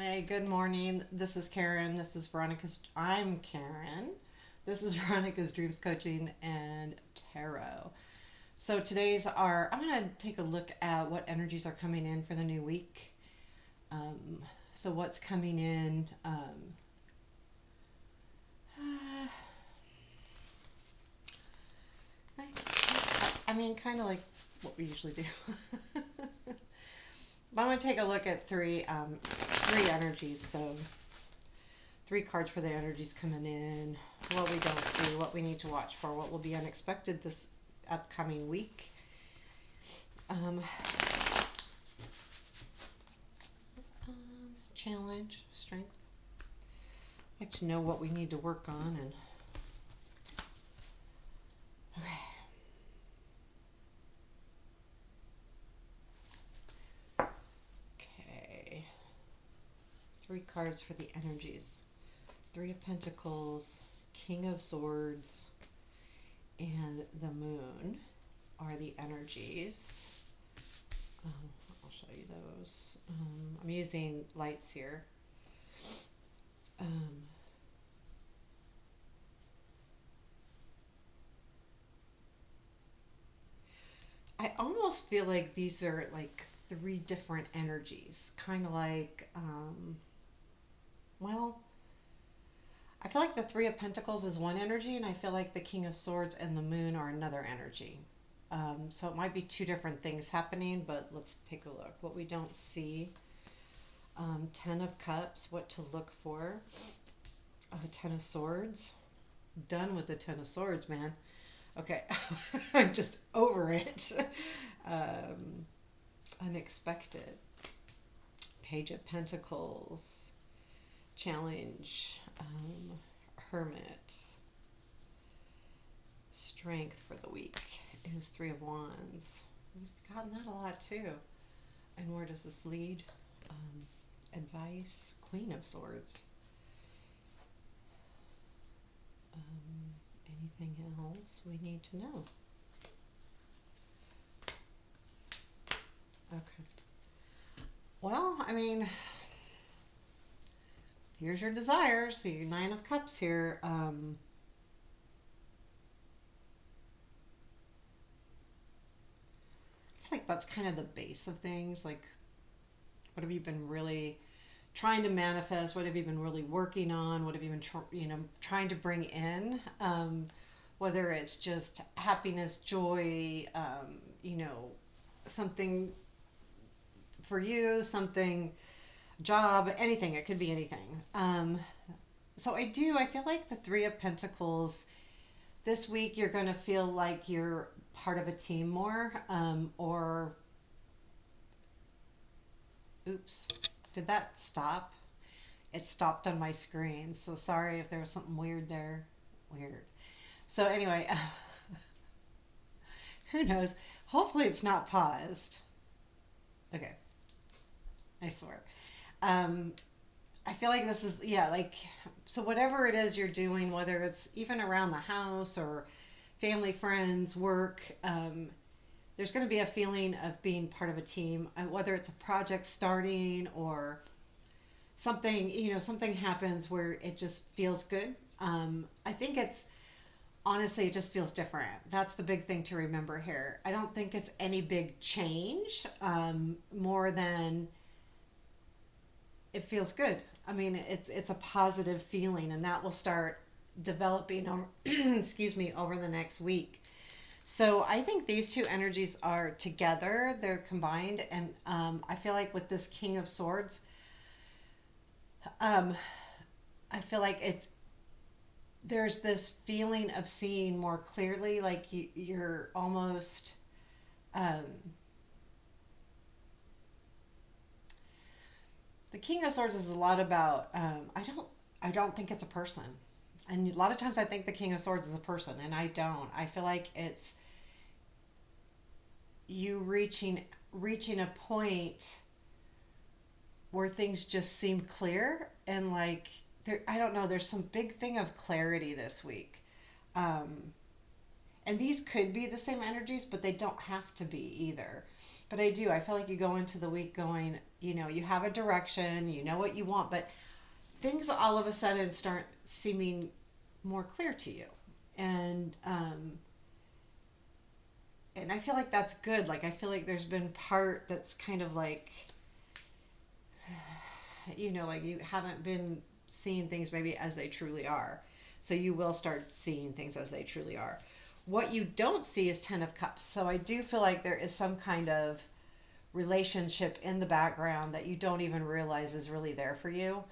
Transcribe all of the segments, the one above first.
Hey, good morning. This is Karen. This is Veronica's. I'm Karen. This is Veronica's Dreams Coaching and Tarot. So I'm going to take a look at what energies are coming in for the new week. Um, so, what's coming in? I mean, kind of like what we usually do. But I'm going to take a look at three energies. So, three cards for the energies coming in, what we don't see, what we need to watch for, what will be unexpected this upcoming week. Um, Challenge, strength. Like to know what we need to work on and okay. Okay. Three cards for the energies. Three of Pentacles, King of Swords, and the Moon are the energies. Um, I'll show you those. I'm using lights here. Um, I almost feel like these are like three different energies, kind of like, well, I feel like the Three of Pentacles is one energy, and I feel like the King of Swords and the Moon are another energy. So it might be two different things happening, but let's take a look. What we don't see. Ten of Cups, what to look for. Ten of Swords. Done with the Ten of Swords, man. Okay, I'm just over it. Um, Unexpected. Page of Pentacles. Challenge. Hermit. Strength for the week is Three of Wands. We've gotten that a lot too. And where does this lead? Advice. Queen of Swords. Anything else we need to know? Okay. Well, I mean, here's your desires. So your Nine of Cups here. I feel like that's kind of the base of things. Like, what have you been really trying to manifest? What have you been really working on? What have you been, trying to bring in? Whether it's just happiness, joy, something for you, something, job, anything. It could be anything. So I feel like the Three of Pentacles this week, you're going to feel like you're part of a team more, or oops, did that stop? It stopped on my screen, so sorry if there was something weird there. Weird. So anyway, who knows? Hopefully it's not paused. Okay, I swear. Um, I feel like this is, yeah, like, so whatever it is you're doing, whether it's even around the house or family, friends, work, there's going to be a feeling of being part of a team, whether it's a project starting or something, something happens where it just feels good. I think it's honestly, it just feels different. That's the big thing to remember here. I don't think it's any big change, more than it feels good. I mean, it's a positive feeling, and that will start developing over, excuse me, over the next week. So I think these two energies are together; they're combined, and I feel like with this King of Swords, um, I feel like there's this feeling of seeing more clearly, like you're almost. Um, the King of Swords is a lot about. I don't think it's a person, and a lot of times I think the King of Swords is a person, and I don't. I feel like it's you reaching a point where things just seem clear and like there. I don't know. There's some big thing of clarity this week. Um, and these could be the same energies, but they don't have to be either. But I do. I feel like you go into the week going, you have a direction, you know what you want, but things all of a sudden start seeming more clear to you. And and I feel like that's good. Like I feel like there's been part that's kind of like, like you haven't been seeing things maybe as they truly are. So you will start seeing things as they truly are. What you don't see is 10 of cups. So I do feel like there is some kind of relationship in the background that you don't even realize is really there for you.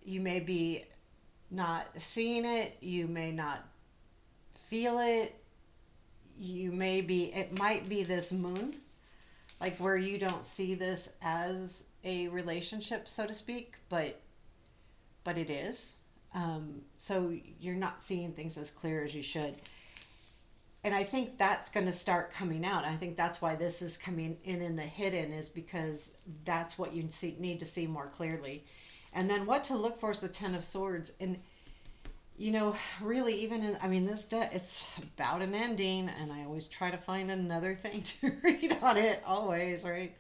You may be not seeing it, you may not feel it, it might be this moon, like where you don't see this as a relationship, so to speak, but it is. So you're not seeing things as clear as you should. And I think that's going to start coming out. I think that's why this is coming in the hidden, is because that's what need to see more clearly. And then what to look for is the 10 of swords. And really, even in, I mean, this deck, it's about an ending, and I always try to find another thing to read on it, always, right?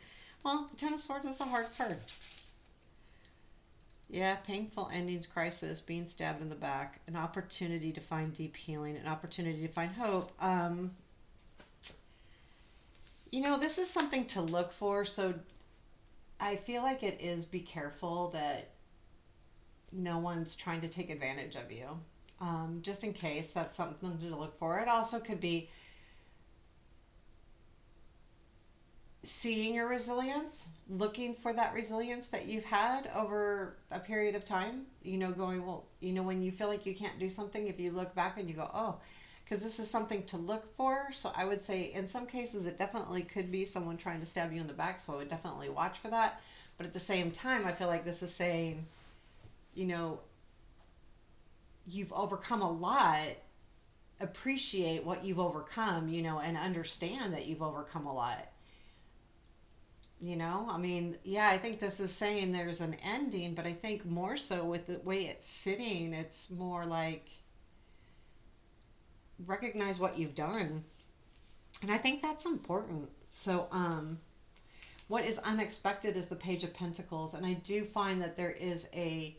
Well, the 10 of swords is a hard card. Yeah, painful endings, crisis, being stabbed in the back, an opportunity to find deep healing, an opportunity to find hope. This is something to look for. So I feel like it is, be careful that no one's trying to take advantage of you. Just in case, that's something to look for. It also could be seeing your resilience, looking for that resilience that you've had over a period of time, going, well, when you feel like you can't do something, if you look back and you go, oh, because this is something to look for. So I would say in some cases it definitely could be someone trying to stab you in the back. So I would definitely watch for that. But at the same time, I feel like this is saying, you've overcome a lot, appreciate what you've overcome, and understand that you've overcome a lot. I mean, yeah, I think this is saying there's an ending, but I think more so with the way it's sitting, it's more like recognize what you've done. And I think that's important. So, what is unexpected is the Page of Pentacles. And I do find that there is a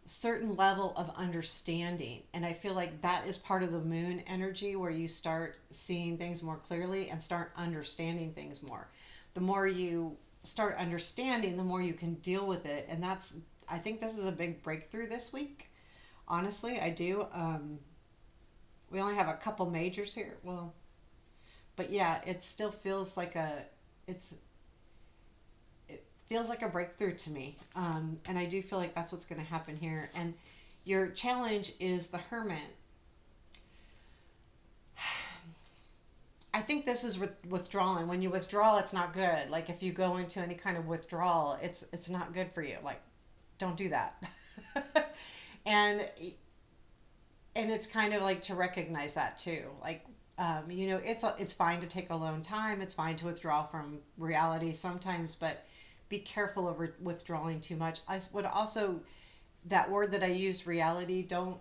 certain level of understanding. And I feel like that is part of the moon energy, where you start seeing things more clearly and start understanding things more. The more you start understanding, the more you can deal with it. And I think this is a big breakthrough this week. Honestly, I do. We only have a couple majors here. Well, but yeah, it still feels like it feels like a breakthrough to me. And I do feel like that's what's going to happen here. And your challenge is the Hermit. I think this is withdrawing. When you withdraw, it's not good. Like if you go into any kind of withdrawal, it's not good for you. Like, don't do that. and and it's kind of like to recognize that too. Like, it's fine to take alone time. It's fine to withdraw from reality sometimes, but be careful of withdrawing too much. I would also, that word that I used, reality. Don't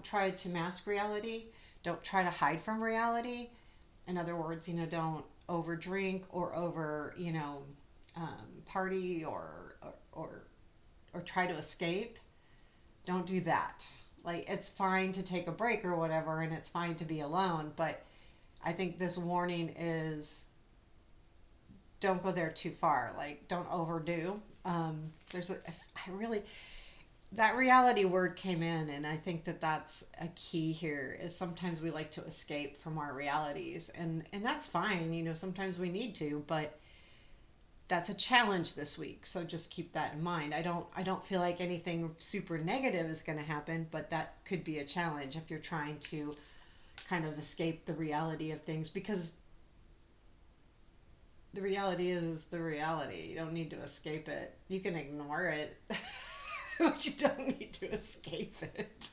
try to mask reality. Don't try to hide from reality. In other words, don't over drink or over, party or try to escape. Don't do that. Like, it's fine to take a break or whatever, and it's fine to be alone, but I think this warning is, don't go there too far. Like, don't overdo. I really, that reality word came in, and I think that that's a key here, is sometimes we like to escape from our realities, and that's fine. Sometimes we need to, but that's a challenge this week. So just keep that in mind. I don't feel like anything super negative is going to happen, but that could be a challenge if you're trying to kind of escape the reality of things, because the reality is the reality. You don't need to escape it. You can ignore it, but you don't need to escape it.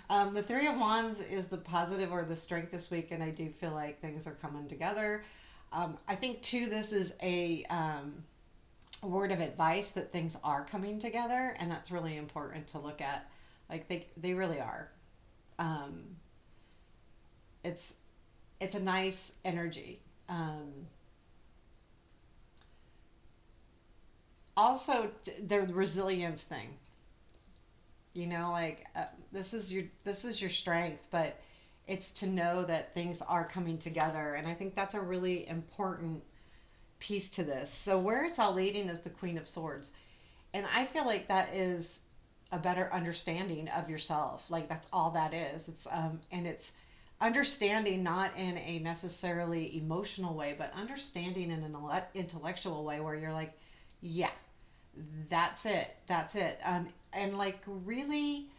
The Three of Wands is the positive or the strength this week, and I do feel like things are coming together. I think too, this is a word of advice that things are coming together, and that's really important to look at. Like, they really are. Um, it's it's a nice energy. Also the resilience thing, like this is your strength, but it's to know that things are coming together, and I think that's a really important piece to this. So where it's all leading is the Queen of Swords, and I feel like that is a better understanding of yourself. Like that's all that is. It's understanding not in a necessarily emotional way, but understanding in an intellectual way where you're like, yeah, that's it. And like really,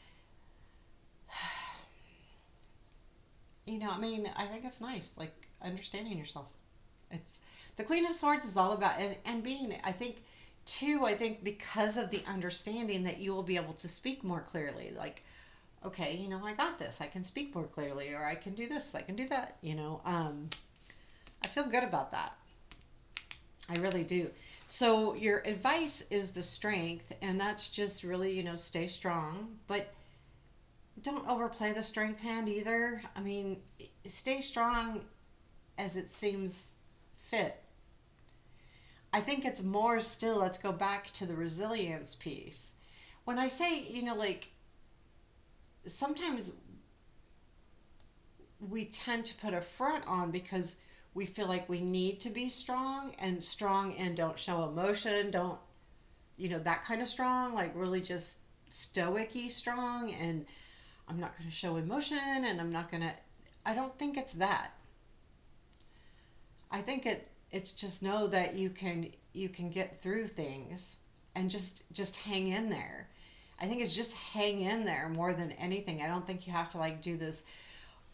I mean, I think it's nice, like understanding yourself. It's the Queen of Swords is all about and being. I think too. I think because of the understanding that you will be able to speak more clearly. Like, okay, I got this. I can speak more clearly, or I can do this. I can do that. I feel good about that. I really do. So your advice is the strength, and that's just really, stay strong, but don't overplay the strength hand either. I mean, stay strong as it seems fit. I think it's more still, let's go back to the resilience piece. When I say, like sometimes we tend to put a front on because we feel like we need to be strong and don't show emotion, don't, that kind of strong, like really just stoic-y strong, and I'm not going to show emotion and I'm not going to. I don't think it's that. I think it's just know that you can get through things and just hang in there. I think it's just hang in there more than anything. I don't think you have to like do this.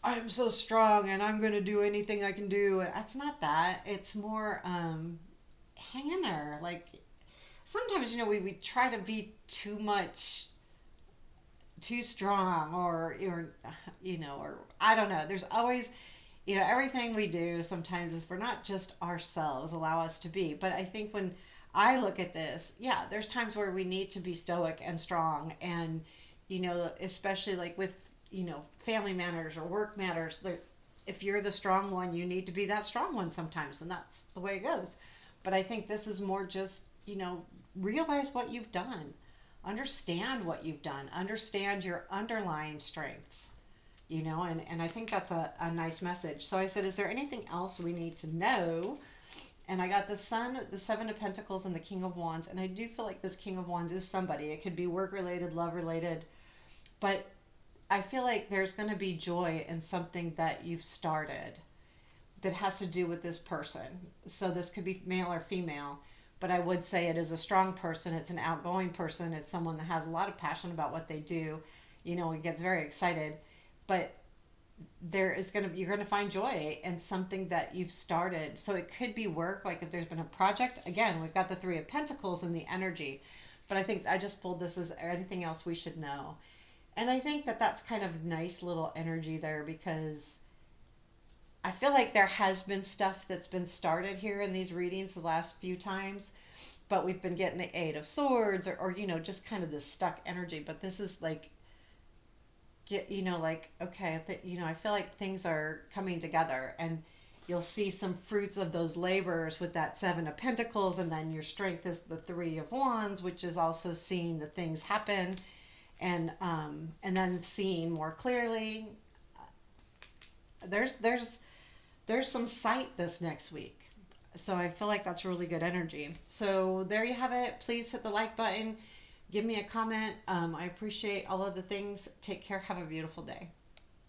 I'm so strong and I'm going to do anything I can do. That's not that. It's more hang in there. Like sometimes we try to be too strong or I don't know. There's always everything we do sometimes is for not just ourselves allow us to be, but I think when I look at this, yeah, there's times where we need to be stoic and strong, and especially like with family matters or work matters, if you're the strong one you need to be that strong one sometimes, and that's the way it goes. But I think this is more just realize what you've done, understand what you've done, understand your underlying strengths, and I think that's a nice message. So I said, is there anything else we need to know? And I got the Sun, the Seven of Pentacles, and the King of Wands. And I do feel like this King of Wands is somebody. It could be work related, love related. But I feel like there's going to be joy in something that you've started that has to do with this person. So this could be male or female. But I would say it is a strong person. It's an outgoing person. It's someone that has a lot of passion about what they do. It gets very excited. But you're gonna find joy in something that you've started. So it could be work, like if there's been a project. Again, we've got the Three of Pentacles and the energy, but I think I just pulled this as anything else we should know. And I think that that's kind of nice little energy there, because I feel like there has been stuff that's been started here in these readings the last few times, but we've been getting the Eight of Swords, or just kind of this stuck energy. But this is like get like okay, I feel like things are coming together, and you'll see some fruits of those labors with that Seven of Pentacles, and then your strength is the Three of Wands, which is also seeing the things happen, and then seeing more clearly. There's some sight this next week, so I feel like that's really good energy. So there you have it. Please hit the like button, give me a comment. I appreciate all of the things. Take care. Have a beautiful day.